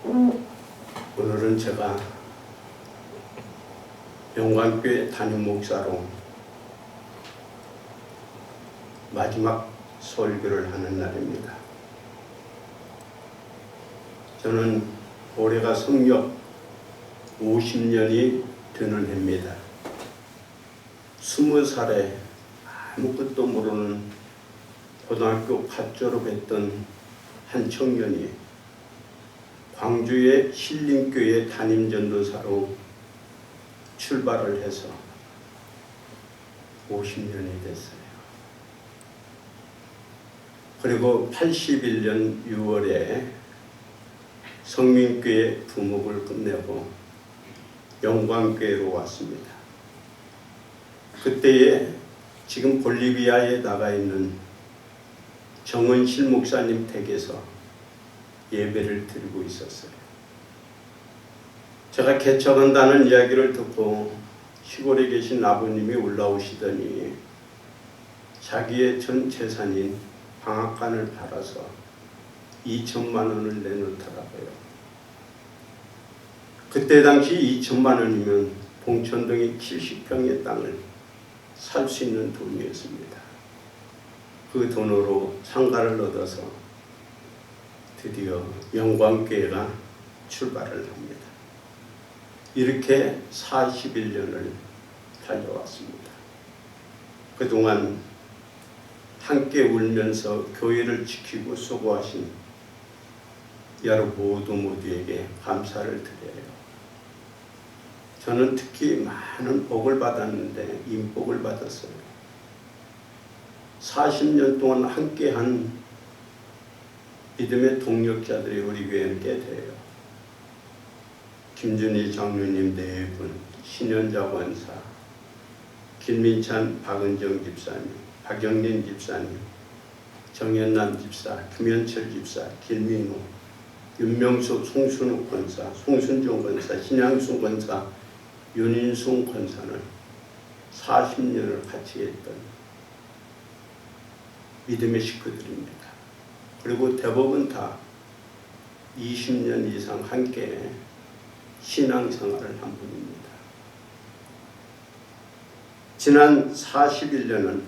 오늘은 제가 영광교회 담임 목사로 마지막 설교를 하는 날입니다. 저는 올해가 성역 50년이 되는 해입니다. 20살에 아무것도 모르는 고등학교 갓 졸업했던 한 청년이 광주의 신림교회 담임전도사로 출발을 해서 50년이 됐어요. 그리고 81년 6월에 성민교회 부목을 끝내고 영광교회로 왔습니다. 그때에 지금 볼리비아에 나가 있는 정은실 목사님 댁에서 예배를 드리고 있었어요. 제가 개척한다는 이야기를 듣고 시골에 계신 아버님이 올라오시더니 자기의 전 재산인 방앗간을 팔아서 2천만 원을 내놓더라고요. 그때 당시 2천만 원이면 봉천동의 70평의 땅을 살 수 있는 돈이었습니다. 그 돈으로 상가를 얻어서 드디어 영광교회가 출발을 합니다. 이렇게 41년을 달려왔습니다. 그동안 함께 울면서 교회를 지키고 수고하신 여러분 모두에게 감사를 드려요. 저는 특히 많은 복을 받았는데 인복을 받았어요. 40년 동안 함께한 믿음의 동력자들이 우리 교회에 돼요. 김준희 장로님 4분, 신현자 권사, 김민찬 박은정 집사님, 박영린 집사님, 정현남 집사, 김현철 집사, 김민우, 윤명수 송순욱 권사, 송순종 권사, 신양순 권사, 윤인순 권사는 40년을 같이 했던 믿음의 식구들입니다. 그리고 대부분 다 20년 이상 함께 신앙생활을 한 분입니다. 지난 41년은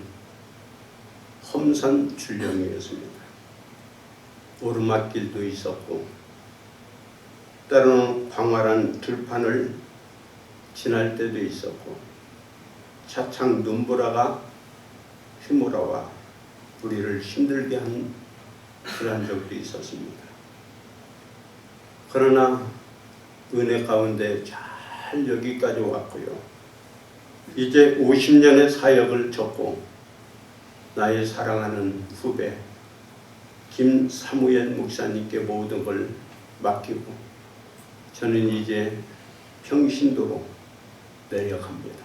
험산 출령이었습니다. 오르막길도 있었고 때로는 광활한 들판을 지날 때도 있었고 차창 눈보라가 휘몰아와 우리를 힘들게 한 그런 적도 있었습니다. 그러나 은혜 가운데 잘 여기까지 왔고요. 이제 50년의 사역을 접고 나의 사랑하는 후배 김사무엘 목사님께 모든 걸 맡기고 저는 이제 평신도로 내려갑니다.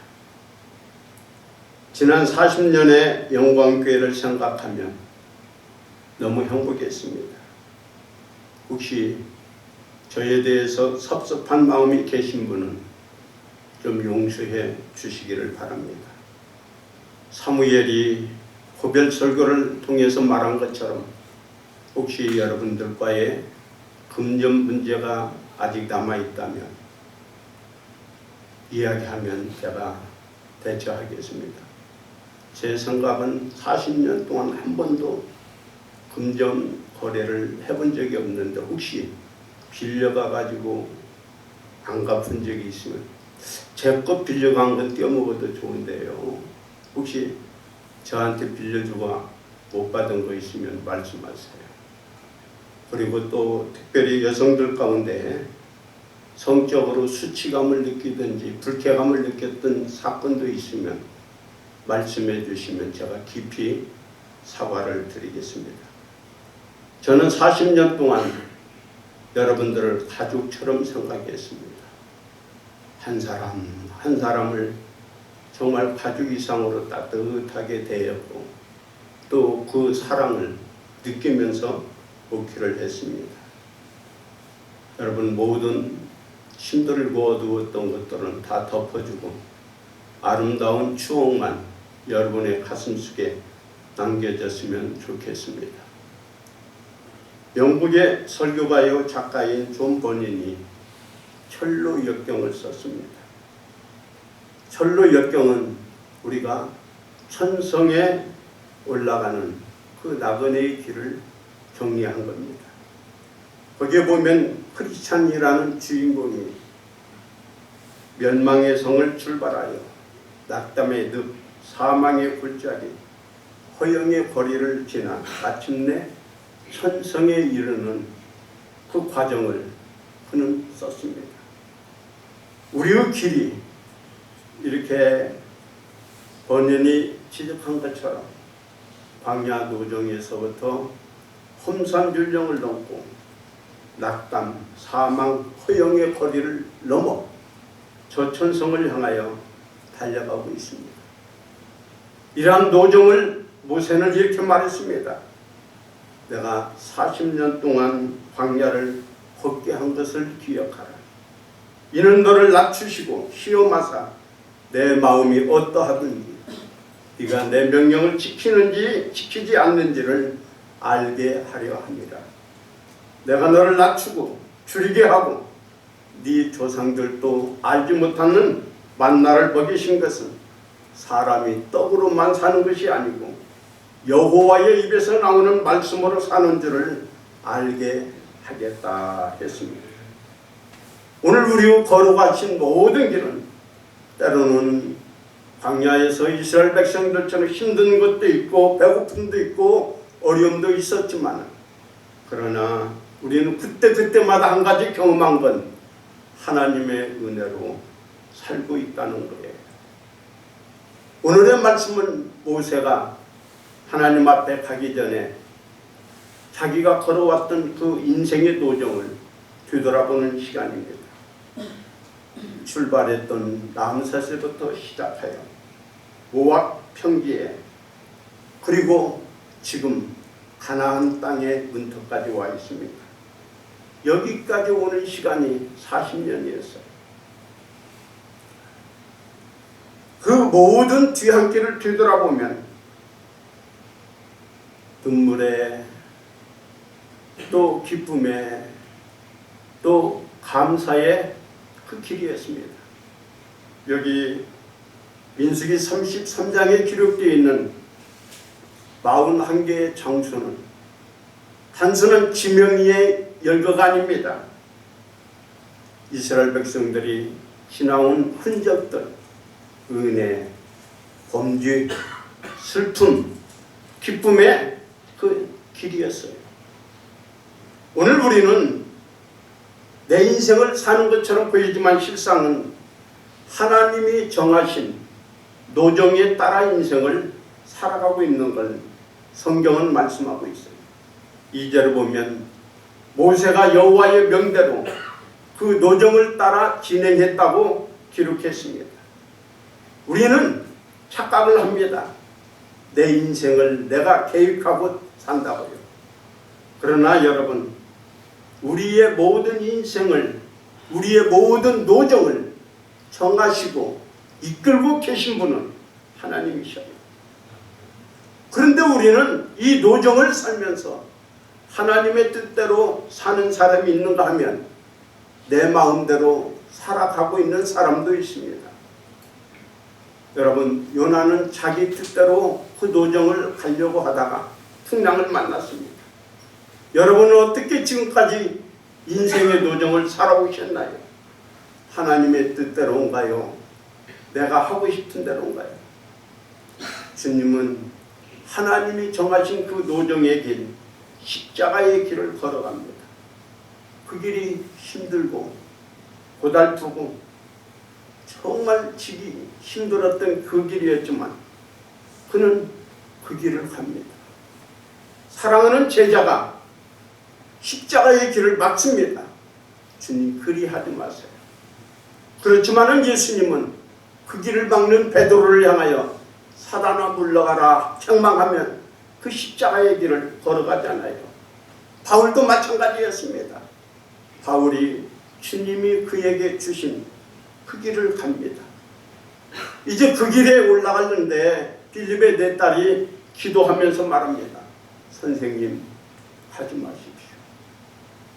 지난 40년의 영광교회를 생각하면 너무 행복했습니다. 혹시 저에 대해서 섭섭한 마음이 계신 분은 좀 용서해 주시기를 바랍니다. 사무엘이 고별 설교를 통해서 말한 것처럼 혹시 여러분들과의 금전 문제가 아직 남아있다면 이야기하면 제가 대처하겠습니다. 제 생각은 40년 동안 한 번도 금전 거래를 해본 적이 없는데 혹시 빌려가가지고 안 갚은 적이 있으면 제 것 빌려간 건 떼어먹어도 좋은데요. 혹시 저한테 빌려주고 못 받은 거 있으면 말씀하세요. 그리고 또 특별히 여성들 가운데 성적으로 수치감을 느끼든지 불쾌감을 느꼈던 사건도 있으면 말씀해 주시면 제가 깊이 사과를 드리겠습니다. 저는 40년 동안 여러분들을 가족처럼 생각했습니다. 한 사람 한 사람을 정말 가족 이상으로 따뜻하게 대했고 또 그 사랑을 느끼면서 목회를 했습니다. 여러분 모든 힘들을 모아두었던 것들은 다 덮어주고 아름다운 추억만 여러분의 가슴속에 남겨졌으면 좋겠습니다. 영국의 설교가요 작가인 존 버닌이 철로 역경을 썼습니다. 철로 역경은 우리가 천성에 올라가는 그 나그네의 길을 정리한 겁니다. 거기에 보면 크리스찬이라는 주인공이 멸망의 성을 출발하여 낙담의 늪, 사망의 골짜기, 허영의 거리를 지나 마침내 천성에 이르는 그 과정을 그는 썼습니다. 우리의 길이 이렇게 번연히 지적한 것처럼 광야 노정에서부터 험산율령을 넘고 낙담, 사망, 허영의 거리를 넘어 저 천성을 향하여 달려가고 있습니다. 이러한 노정을 모세는 이렇게 말했습니다. 내가 40년 동안 광야를 걷게 한 것을 기억하라. 이는 너를 낮추시고 시험하사 내 마음이 어떠하든지 네가 내 명령을 지키는지 지키지 않는지를 알게 하려 함이라. 내가 너를 낮추고 줄이게 하고 네 조상들도 알지 못하는 만나를 먹이신 것은 사람이 떡으로만 사는 것이 아니고 여호와의 입에서 나오는 말씀으로 사는 줄을 알게 하겠다 했습니다. 오늘 우리 걸어가신 모든 길은 때로는 광야에서 이스라엘 백성들처럼 힘든 것도 있고 배고픔도 있고 어려움도 있었지만 그러나 우리는 그때마다 한 가지 경험한 건 하나님의 은혜로 살고 있다는 거예요. 오늘의 말씀은 모세가 하나님 앞에 가기 전에 자기가 걸어왔던 그 인생의 도정을 되돌아보는 시간입니다. 출발했던 람세스부터 시작하여 모압 평지에 그리고 지금 가나안 땅의 문턱까지 와 있습니다. 여기까지 오는 시간이 40년이었어요. 그 모든 뒤안길을 뒤돌아보면 눈물에 또 기쁨에 또 감사의 그 길이었습니다. 여기 민수기 33장에 기록되어 있는 41개의 장소는 단순한 지명이의 열거가 아닙니다. 이스라엘 백성들이 지나온 흔적들, 은혜, 범죄, 슬픔, 기쁨의 그 길이었어요. 오늘 우리는 내 인생을 사는 것처럼 보이지만 실상은 하나님이 정하신 노정에 따라 인생을 살아가고 있는 걸 성경은 말씀하고 있어요. 2절을 보면 모세가 여호와의 명대로 그 노정을 따라 진행했다고 기록했습니다. 우리는 착각을 합니다. 내 인생을 내가 계획하고 산다고요. 그러나 여러분, 우리의 모든 인생을, 우리의 모든 노정을 정하시고 이끌고 계신 분은 하나님이셔요. 그런데 우리는 이 노정을 살면서 하나님의 뜻대로 사는 사람이 있는가 하면 내 마음대로 살아가고 있는 사람도 있습니다. 여러분, 요나는 자기 뜻대로 그 노정을 가려고 하다가 풍랑을 만났습니다. 여러분은 어떻게 지금까지 인생의 노정을 살아오셨나요? 하나님의 뜻대로인가요? 내가 하고 싶은 대로인가요? 주님은 하나님이 정하신 그 노정의 길, 십자가의 길을 걸어갑니다. 그 길이 힘들고 고달프고 정말 지기 힘들었던 그 길이었지만 그는 그 길을 갑니다. 사랑하는 제자가 십자가의 길을 막습니다. 주님, 그리 하지 마세요. 그렇지만은 예수님은 그 길을 막는 베드로를 향하여 사단아 물러가라 책망하면 그 십자가의 길을 걸어가잖아요. 바울도 마찬가지였습니다. 바울이 주님이 그에게 주신 그 길을 갑니다. 이제 그 길에 올라갔는데 빌립의 내 딸이 기도하면서 말합니다. 선생님, 하지 마십시오.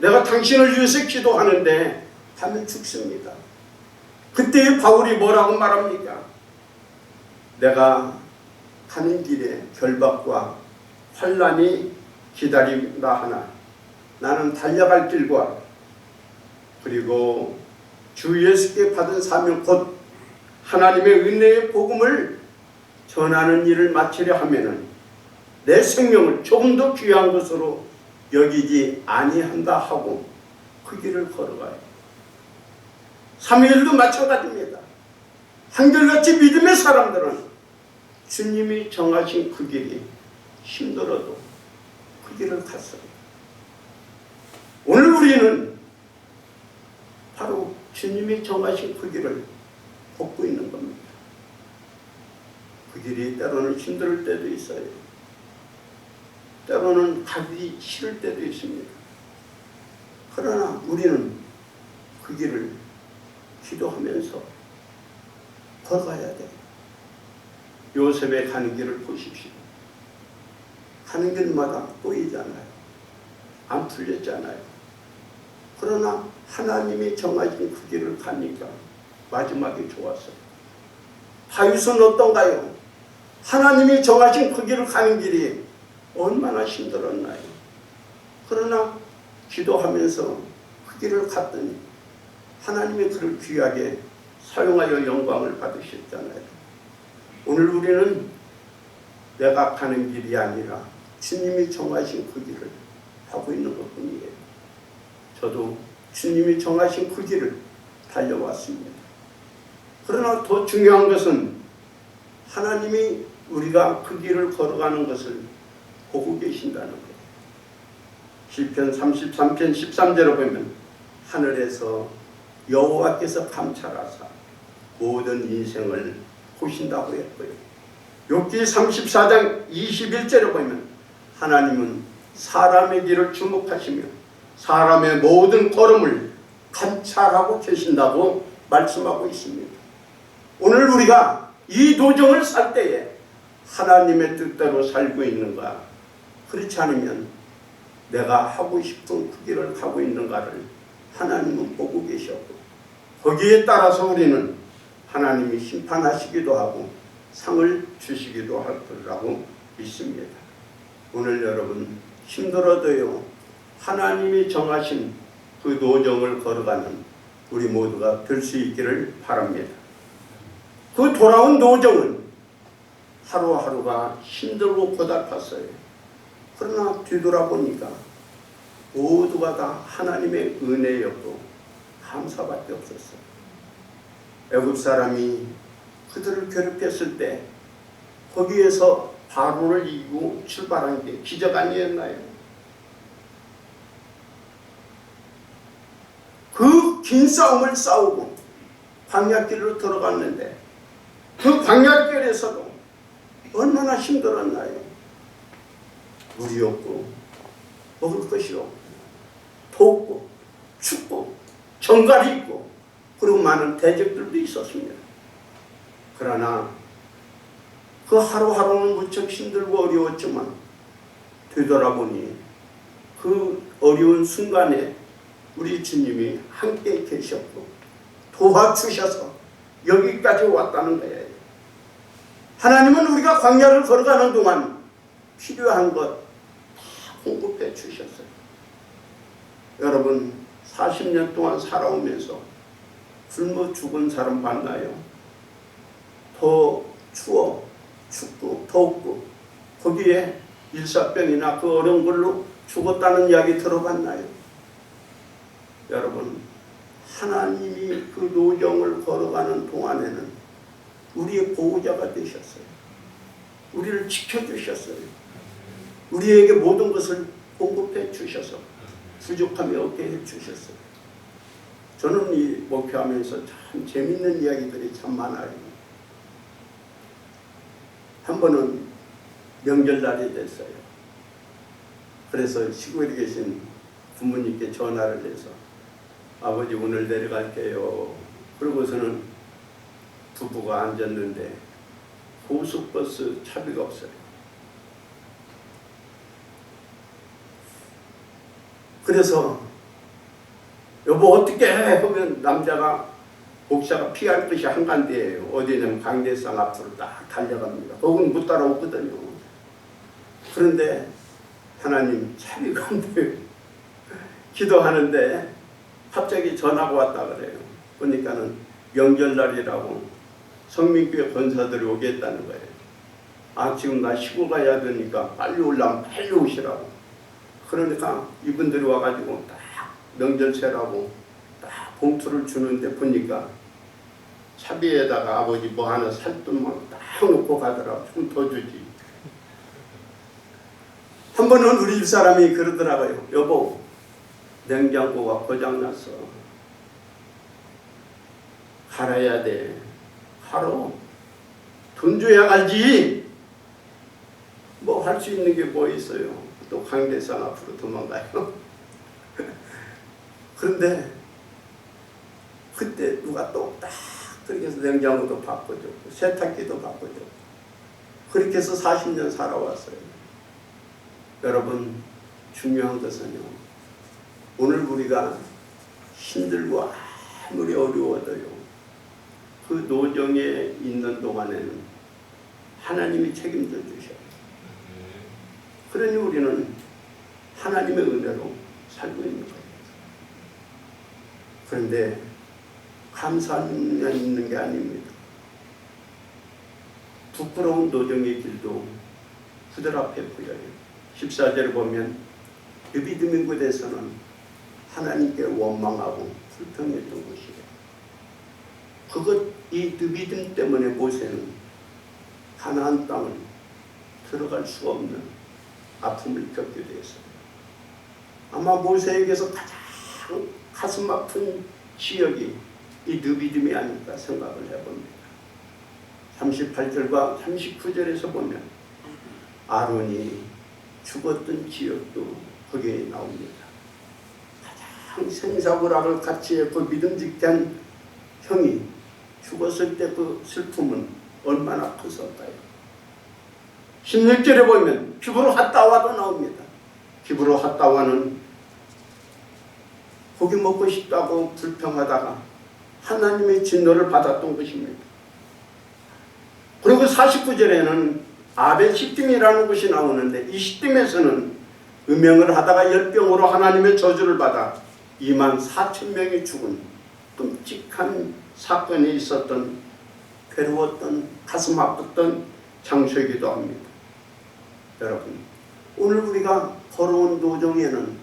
내가 당신을 위해서 기도하는데 하면 죽습니다. 그때 바울이 뭐라고 말합니까? 내가 가는 길에 결박과 환난이 기다린다 하나 나는 달려갈 길과 그리고 주 예수께 받은 사명 곧 하나님의 은혜의 복음을 전하는 일을 마치려 하면은 내 생명을 조금 더 귀한 것으로 여기지 아니한다 하고 그 길을 걸어가요. 사무엘도 마찬가지입니다. 한결같이 믿음의 사람들은 주님이 정하신 그 길이 힘들어도 그 길을 갔어요. 오늘 우리는 바로 주님이 정하신 그 길을 걷고 있는 겁니다. 그 길이 때로는 힘들 때도 있어요. 때로는 가기 싫을 때도 있습니다. 그러나 우리는 그 길을 기도하면서 걸어가야 돼요. 요셉의 가는 길을 보십시오. 가는 길마다 꼬이잖아요. 안 풀렸잖아요. 그러나 하나님이 정하신 그 길을 가니까 마지막에 좋았어요. 다윗은 어떤가요? 하나님이 정하신 그 길을 가는 길이 얼마나 힘들었나요? 그러나 기도하면서 그 길을 갔더니 하나님이 그를 귀하게 사용하여 영광을 받으셨잖아요. 오늘 우리는 내가 가는 길이 아니라 주님이 정하신 그 길을 하고 있는 것뿐이에요. 저도 주님이 정하신 그 길을 달려왔습니다. 그러나 더 중요한 것은 하나님이 우리가 그 길을 걸어가는 것을 보고 계신다는 거예요. 시편 33편 13절에 보면 하늘에서 여호와께서 감찰하사 모든 인생을 보신다고 했고요. 욥기 34장 21절에 보면 하나님은 사람의 길을 주목하시며 사람의 모든 걸음을 감찰하고 계신다고 말씀하고 있습니다. 오늘 우리가 이 도정을 살 때에 하나님의 뜻대로 살고 있는가, 그렇지 않으면 내가 하고 싶은 그 길을 가고 있는가를 하나님은 보고 계셨고, 거기에 따라서 우리는 하나님이 심판하시기도 하고 상을 주시기도 할 거라고 믿습니다. 오늘 여러분 힘들어도요, 하나님이 정하신 그 노정을 걸어가는 우리 모두가 될 수 있기를 바랍니다. 그 돌아온 노정은 하루하루가 힘들고 고달팠어요. 그러나 뒤돌아보니까 모두가 다 하나님의 은혜였고 감사밖에 없었어요. 애굽 사람이 그들을 괴롭혔을 때 거기에서 바로를 이기고 출발한 게 기적 아니었나요? 그 긴 싸움을 싸우고 광야길로 들어갔는데 그 광야길에서도 얼마나 힘들었나요? 물이 없고 먹을 것이 없고 덥고 춥고 정갈이 있고 그리고 많은 대적들도 있었습니다. 그러나 그 하루하루는 무척 힘들고 어려웠지만 되돌아보니 그 어려운 순간에 우리 주님이 함께 계셨고 도와주셔서 여기까지 왔다는 거예요. 하나님은 우리가 광야를 걸어가는 동안 필요한 것 다 공급해 주셨어요. 여러분 40년 동안 살아오면서 굶어 죽은 사람 봤나요? 더 추워 춥고 덥고 거기에 일사병이나 그 어려운 걸로 죽었다는 이야기 들어봤나요? 여러분 하나님이 그 노정을 걸어가는 동안에는 우리의 보호자가 되셨어요. 우리를 지켜주셨어요. 우리에게 모든 것을 공급해 주셔서 부족함이 없게 해주셨어요. 저는 이 목회하면서 참 재밌는 이야기들이 참 많아요. 한 번은 명절날이 됐어요. 그래서 시골에 계신 부모님께 전화를 해서 아버지 오늘 내려갈게요. 그러고서는 부부가 앉았는데 고속버스 차비가 없어요. 그래서 여보 어떻게 해? 하면 남자가 목사가 피할 것이 한간데예요. 어디냐면 강대상 앞으로 딱 달려갑니다. 거기는 못 따라오거든요. 그런데 하나님 차비가 안 돼요. 기도하는데 갑자기 전화가 왔다 그래요. 보니까는 명절날이라고 성민교회 권사들이 오겠다는 거예요. 아 지금 나 시골 가야 되니까 빨리 올라면 빨리 오시라고. 그러니까 이분들이 와가지고 딱 명절세라고 딱 봉투를 주는데 보니까 차비에다가 아버지 뭐 하나 살 돈만 딱 놓고 가더라고. 좀 더 주지. 한 번은 우리 집사람이 그러더라고요. 여보 냉장고가 고장났어. 갈아야 돼. 갈어. 돈 줘야 갈지. 뭐 할 수 있는 게 뭐 있어요. 또 강대상 앞으로 도망가요. 그런데 그때 누가 또 딱 그렇게 해서 냉장고도 바꿔줬고 세탁기도 바꿔줬고 그렇게 해서 40년 살아왔어요. 여러분 중요한 것은요. 오늘 우리가 힘들고 아무리 어려워도요. 그 노정에 있는 동안에는 하나님이 책임져 주셔요. 그러니 우리는 하나님의 은혜로 살고 있는 거예요. 그런데 감사만 있는 게 아닙니다. 부끄러운 노정의 길도 그들 앞에 보여요. 14절에 보면 느비드민곳에서는 하나님께 원망하고 불평했던 것이에요. 이 느비dim 때문에 모세는 가나안 땅을 들어갈 수 없는 아픔을 겪게 되었어요. 아마 모세에게서 가장 가슴 아픈 지역이 이 느비딤이 아닐까 생각을 해봅니다. 38절과 39절에서 보면 아론이 죽었던 지역도 거기에 나옵니다. 가장 생사고락을 같이 했고 믿음직한 형이 죽었을 때 그 슬픔은 얼마나 컸을까요? 16절에 보면 기브로 핫다와도 나옵니다. 기브로 핫다와는 고기 먹고 싶다고 불평하다가 하나님의 진노를 받았던 것입니다. 그리고 49절에는 아벨 시딤이라는 곳이 나오는데 이 시딤에서는 음행을 하다가 열병으로 하나님의 저주를 받아 24,000명이 죽은 끔찍한 사건이 있었던 괴로웠던 가슴 아팠던 장소이기도 합니다. 여러분 오늘 우리가 걸어온 도정에는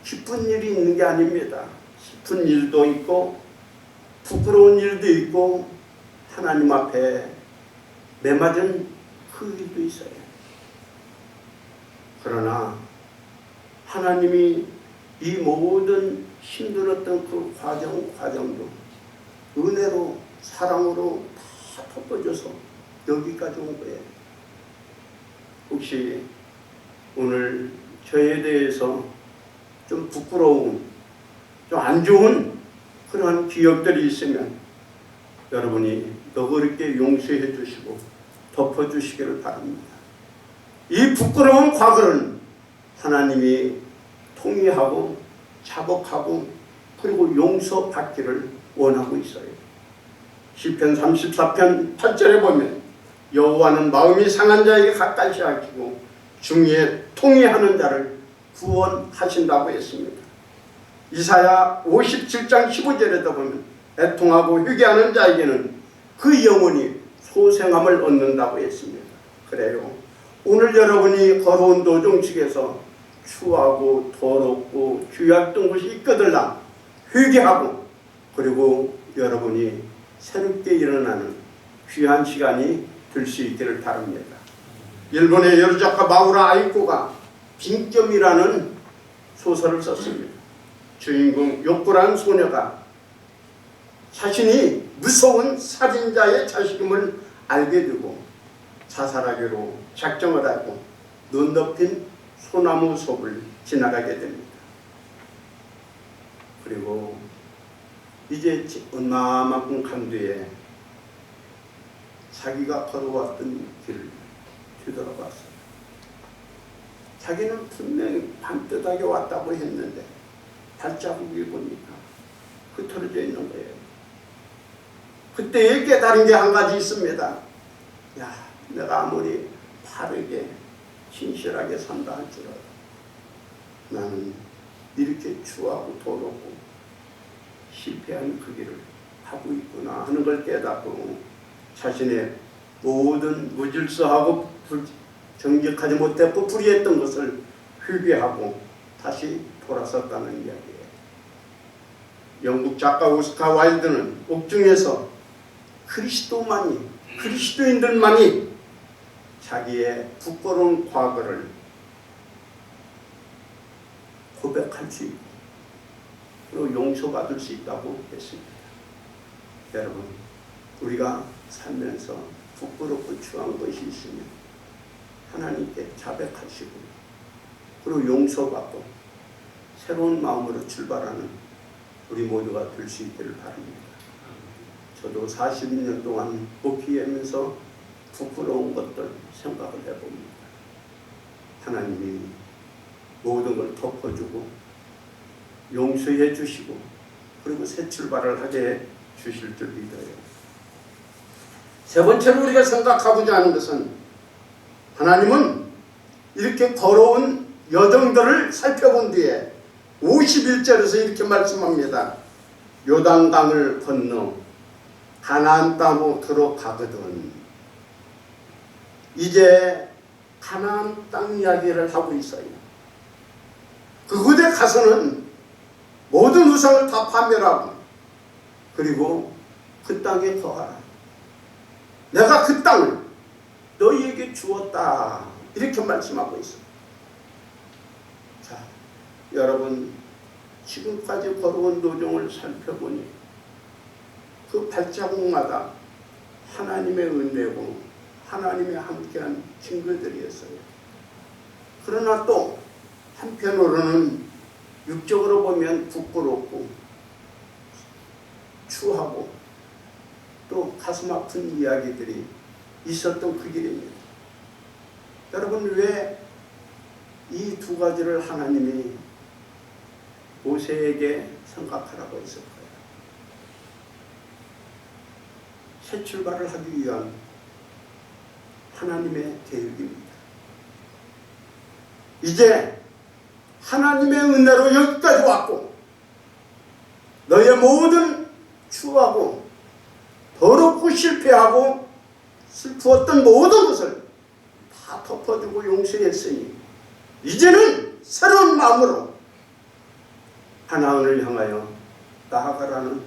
기쁜 일이 있는 게 아닙니다. 슬픈 일도 있고 부끄러운 일도 있고 하나님 앞에 매맞은 그 일도 있어요. 그러나 하나님이 이 모든 힘들었던 그 과정도 은혜로 사랑으로 다 덮어줘서 여기까지 온 거예요. 혹시 오늘 저에 대해서 좀 부끄러운, 좀 안 좋은 그런 기억들이 있으면 여러분이 너그럽게 용서해 주시고 덮어주시기를 바랍니다. 이 부끄러운 과거는 하나님이 통의하고 자복하고 그리고 용서받기를 원하고 있어요. 시편 34편 8절에 보면 여호와는 마음이 상한 자에게 가까이 하시고 중에 통의하는 자를 구원하신다고 했습니다. 이사야 57장 15절에도 보면 애통하고 회개하는 자에게는 그 영혼이 소생함을 얻는다고 했습니다. 그래요. 오늘 여러분이 걸어온 도중 측에서 추하고 더럽고 죄악된 것이 있거들라 회개하고 그리고 여러분이 새롭게 일어나는 귀한 시간이 될 수 있기를 바랍니다. 일본의 여르자카 마우라 아이코가 빈점이라는 소설을 썼습니다. 주인공 욕구라는 소녀가 자신이 무서운 살인자의 자식임을 알게 되고 자살하기로 작정을 하고 눈 덮인 소나무 숲을 지나가게 됩니다. 그리고 이제 얼마만큼 간 뒤에 자기가 걸어왔던 길을 뒤돌아봤어요. 자기는 분명히 반듯하게 왔다고 했는데 발자국이 보니까 흩어져 있는 거예요. 그때 깨달은 게 한 가지 있습니다. 야, 내가 아무리 바르게 신실하게 산다 할지라도 나는 이렇게 추하고 더럽고 실패한 그 길을 하고 있구나 하는 걸 깨닫고 자신의 모든 무질서하고 정직하지 못했고 불의했던 것을 회개하고 다시 돌아섰다는 이야기예요. 영국 작가 오스카 와일드는 옥중에서 그리스도인들만이 자기의 부끄러운 과거를 고백할 수 있고 그리고 용서받을 수 있다고 했습니다. 여러분, 우리가 살면서 부끄럽고 추한 것이 있으면 하나님께 자백하시고 그리고 용서받고 새로운 마음으로 출발하는 우리 모두가 될 수 있기를 바랍니다. 저도 40년 동안 목회하면서 부끄러운 것들 생각을 해봅니다. 하나님이 모든 걸 덮어주고 용서해 주시고 그리고 새 출발을 하게 해 주실 줄 믿어요. 세 번째로 우리가 생각하고자 하는 것은 하나님은 이렇게 걸어온 여정들을 살펴본 뒤에 51절에서 이렇게 말씀합니다. 요단강을 건너 가나안 땅으로 들어가거든. 이제 가나안 땅 이야기를 하고 있어요. 그곳에 가서는 모든 우상을 다 파멸하고 그리고 그 땅에 거하라. 내가 그 땅을 너희에게 주었다. 이렇게 말씀하고 있어요. 자, 여러분 지금까지 걸어온 도정을 살펴보니 그 발자국마다 하나님의 은혜고 하나님의 함께한 증거들이었어요. 그러나 또 한편으로는 육적으로 보면 부끄럽고 추하고 또 가슴 아픈 이야기들이 있었던 그 길입니다. 여러분, 왜 이 두 가지를 하나님이 모세에게 생각하라고 했을까요? 새 출발을 하기 위한 하나님의 계획입니다. 이제 하나님의 은혜로 여기까지 왔고 너의 모든 추하고 더럽고 실패하고 슬프었던 모든 것을 다 덮어주고 용서했으니 이제는 새로운 마음으로 하나님을 향하여 나아가라는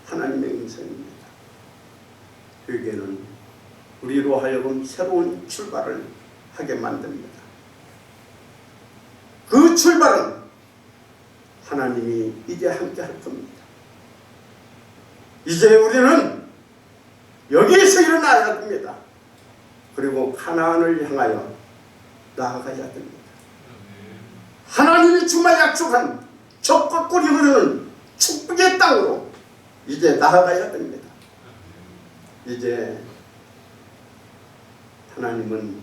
하나님의 음성입니다. 회개는 우리로 하여금 새로운 출발을 하게 만듭니다. 그 출발은 하나님이 이제 함께 할 겁니다. 이제 우리는 여기에서 일어나야 됩니다. 그리고 가나안을 향하여 나아가야 됩니다. 하나님이 주마 약속한 적과 꿀이 흐르는 축복의 땅으로 이제 나아가야 됩니다. 이제 하나님은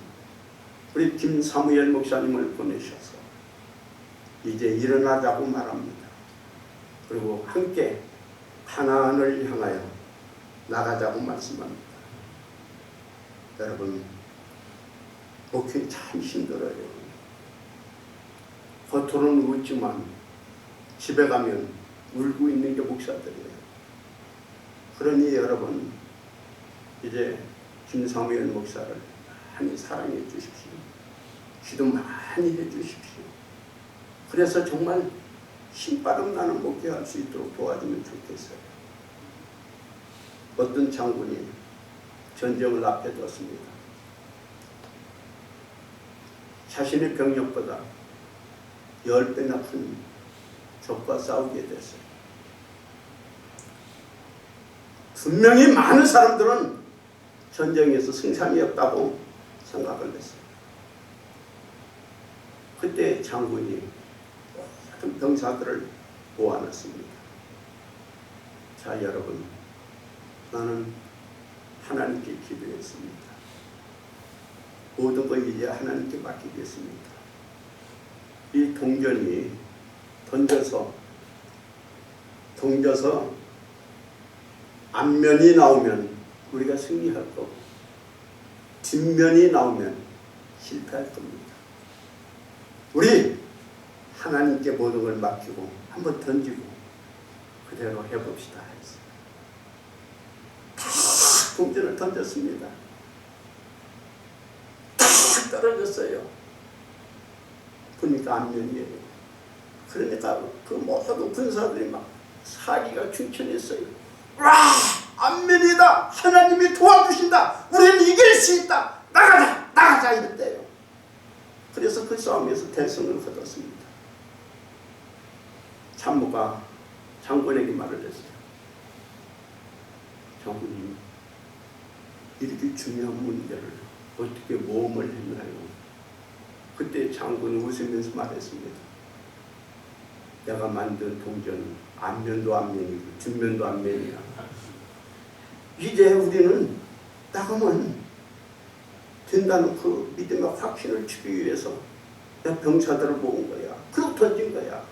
우리 김사무엘 목사님을 보내셔서 이제 일어나자고 말합니다. 그리고 함께 가나안을 향하여 나가자고 말씀합니다. 여러분, 목회 참 힘들어요. 겉으로는 웃지만 집에 가면 울고 있는 게 목사들이에요. 그러니 여러분, 이제 김사무엘 목사를 많이 사랑해 주십시오. 기도 많이 해 주십시오. 그래서 정말 힘바람 나는 목회할 수 있도록 도와주면 좋겠어요. 어떤 장군이 전쟁을 앞에 뒀습니다. 자신의 병력보다 10배나 큰 적과 싸우게 됐어요. 분명히 많은 사람들은 전쟁에서 승산이 없다고 생각을 했어요. 그때 장군이 모든 병사들을 모아놨습니다. 자, 여러분, 나는 하나님께 기도했습니다. 모든 걸 이제 하나님께 맡기겠습니다. 이 동전이 던져서 덩져서 앞면이 나오면 우리가 승리할 거고 뒷면이 나오면 실패할 겁니다. 우리 하나님께 모든 걸 맡기고 한번 던지고 그대로 해봅시다. 다 동전을 던졌습니다. 다 떨어졌어요. 보니까 앞면이에요. 그러니까 그 모든 군사들이 막 사기가 충천했어요. 와! 앞면이다! 하나님이 도와주신다! 우리는 이길 수 있다! 나가자! 나가자! 이랬대요. 그래서 그 싸움에서 대승을 거뒀습니다. 참모가 장군에게 말을 했어요. 장군님, 이렇게 중요한 문제를 어떻게 모험을 했나요? 그때 장군은 웃으면서 말했습니다. 내가 만든 동전은 앞면도 앞면이고 뒷면도 앞면이야. 이제 우리는 나가면 된다는 그 믿음의 확신을 주기 위해서 내 병사들을 모은 거야. 그리고 던진 거야.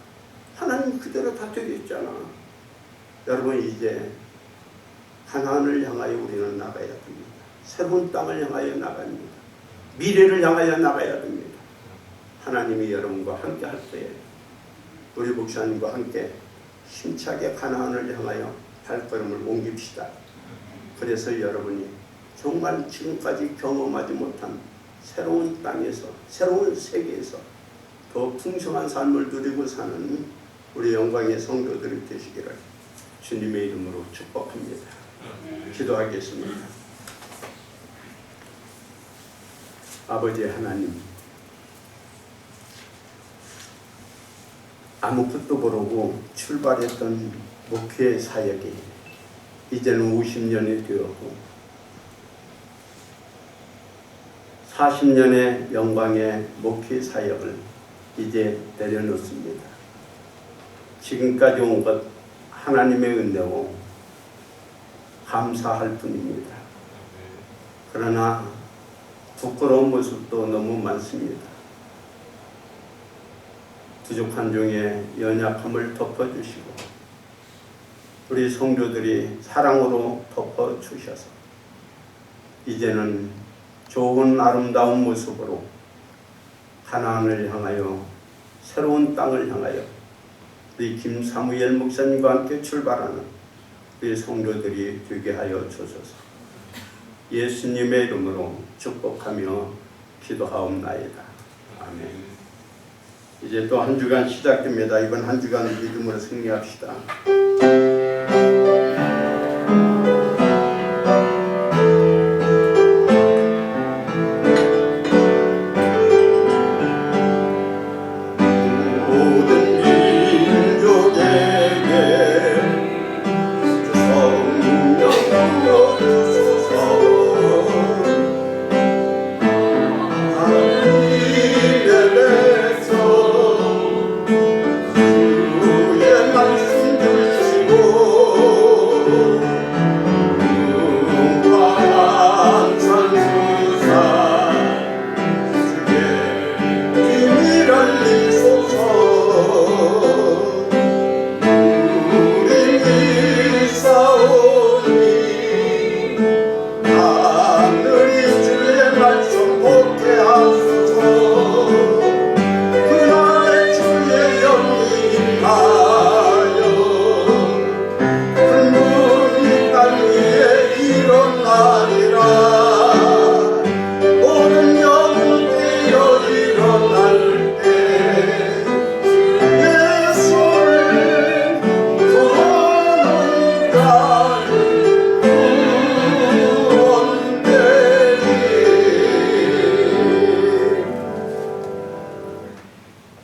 하나님 그대로 다 되겠잖아. 여러분, 이제 가나안을 향하여 우리는 나가야 됩니다. 새로운 땅을 향하여 나갑니다. 미래를 향하여 나가야 됩니다. 하나님이 여러분과 함께 할 때에 우리 목사님과 함께 힘차게 가나안을 향하여 발걸음을 옮깁시다. 그래서 여러분이 정말 지금까지 경험하지 못한 새로운 땅에서, 새로운 세계에서 더 풍성한 삶을 누리고 사는 우리 영광의 성도들이 되시기를 주님의 이름으로 축복합니다. 기도하겠습니다. 아버지 하나님, 아무것도 모르고 출발했던 목회 사역이 이제는 50년이 되었고 40년의 영광의 목회 사역을 이제 내려놓습니다. 지금까지 온 것 하나님의 은혜고 감사할 뿐입니다. 그러나 부끄러운 모습도 너무 많습니다. 부족한 중에 연약함을 덮어주시고 우리 성도들이 사랑으로 덮어주셔서 이제는 좋은 아름다운 모습으로 가나안을 향하여 새로운 땅을 향하여 우리 김사무엘 목사님과 함께 출발하는 우리 성도들이 되게 하여 주소서. 예수님의 이름으로 축복하며 기도하옵나이다. 아멘. 이제 또 한 주간 시작됩니다. 이번 한 주간 믿음으로 승리합시다.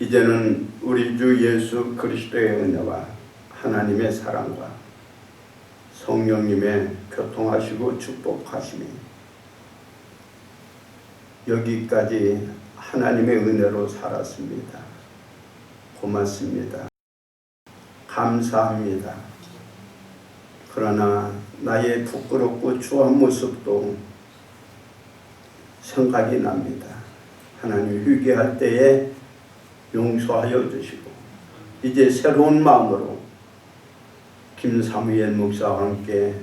이제는 우리 주 예수 그리스도의 은혜와 하나님의 사랑과 성령님의 교통하시고 축복하심이 여기까지 하나님의 은혜로 살았습니다. 고맙습니다. 감사합니다. 그러나 나의 부끄럽고 추한 모습도 생각이 납니다. 하나님 회개할 때에 용서하여 주시고 이제 새로운 마음으로 김사무엘 목사와 함께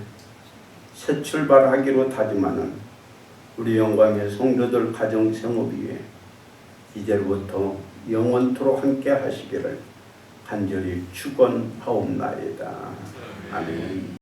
새 출발하기로 다짐하는 우리 영광의 성도들 가정 생업 위에 이제부터 영원토록 함께 하시기를 간절히 축원하옵나이다. 아멘.